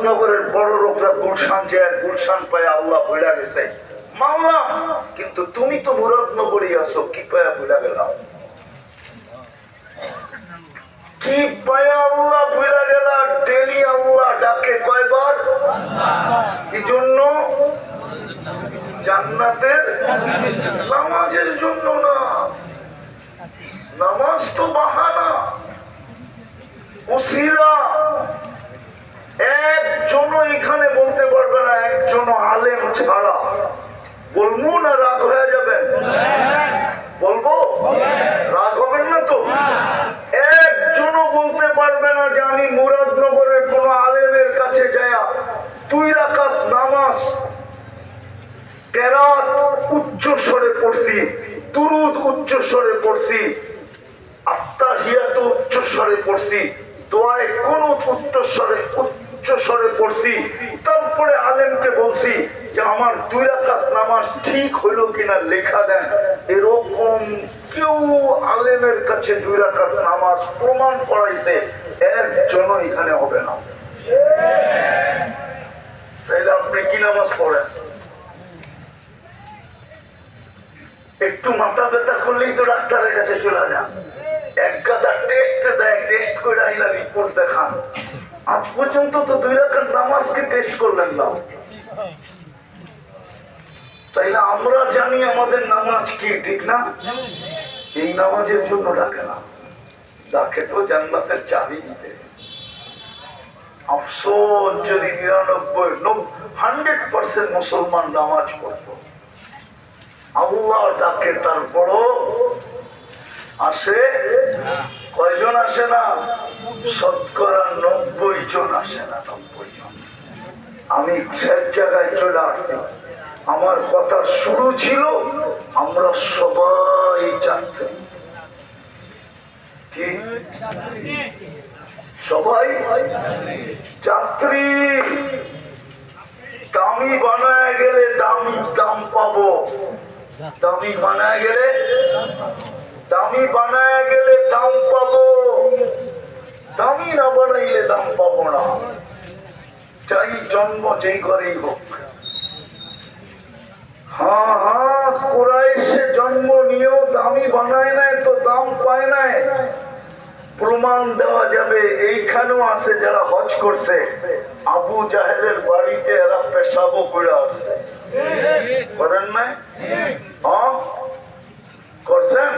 মুরাদনগরের বড় লোকরা গুলশান যায়, গুলশান পায় আল্লাহ ভুলা গেছে মানলাম, কিন্তু তুমি তো মুরাদনগরই আছো, কি পায়া ভুলা গেলাম? কি পায়া আল্লাহ ভুলা গেল? ডেলি আল্লাহ ডাকে কয়বার? কি জন্য? জান্নাতের নামাজের জন্য না। নামাজ তো বাহানা, উসিলা। একজন এখানে বলতে পারবে না, একজন আলেম ছাড়া। বলবো না রাগ হয়ে যাবেন? বলবো, রাগ হবেন না তো? একজনও বলতে পারবে না যে আমি মুরাদনগরের কোন আলেমের কাছে যায়া 2 রাকাত নামাজ কেরাত উচ্চ স্বরে পড়ছি, দুরুদ উচ্চ স্বরে পড়ছি, আত্তাহিয়াত উচ্চ স্বরে পড়ছি, দোয়ায়ে কুনুত উচ্চ স্বরে পড়ছি, তারপরে আলেমকে বলছি যে আমার 2 রাকাত নামাজ ঠিক হইল কিনা লেখা দেন। এরকম কেউ আলেমের কাছে 2 রাকাত নামাজ প্রমাণ করাইছে একজন এখানে হবে না। তাইলে আপনি কি নামাজ পড়েন? একটু মাথা ব্যথা করলেই তো ডাক্তারের কাছে চলে যান, এক গাদা টেস্ট দেয়, টেস্ট করে আইলা রিপোর্ট দেখান। আজ পর্যন্ত তো 2 রাকাত নামাজকে টেস্ট করলেন না। তাইলে আমরা জানি আমাদের নামাজ কি, ঠিক না? এই নামাজের জন্য ডাকে না, ডাকে তো জান্নাতের চাবি দিতে। আফসোস যদি 100% মুসলমান নামাজ পড়তো, আল্লাহ ডাকে, তারপরও আসে কয়জন? আসে না, শতকরা 90 জন আসে না, 90 জন। আমি সব জায়গায় চলে আসছি। আমার কথা শুরু ছিল আমরা সবাই যাত্রী, ঠিক? সবাই যাত্রী। দামি বানায় গেলে দাম পাবো, দামি বানায় গেলে দাম পাবো, দামি না বানাইলে দাম পাবো না। চাই জন্ম যেই করেই হোক। হ্যাঁ, কুরাইশে জন্ম নিয়েও দামি বানায় নাই তো দাম পায় নাই। প্রমাণ দেওয়া যাবে, এইখানেও আছে যারা হজ করছে, আবু জাহেলের বাড়িতে এরা পেশাবো করে আসছে, করেন নাই? করছেন?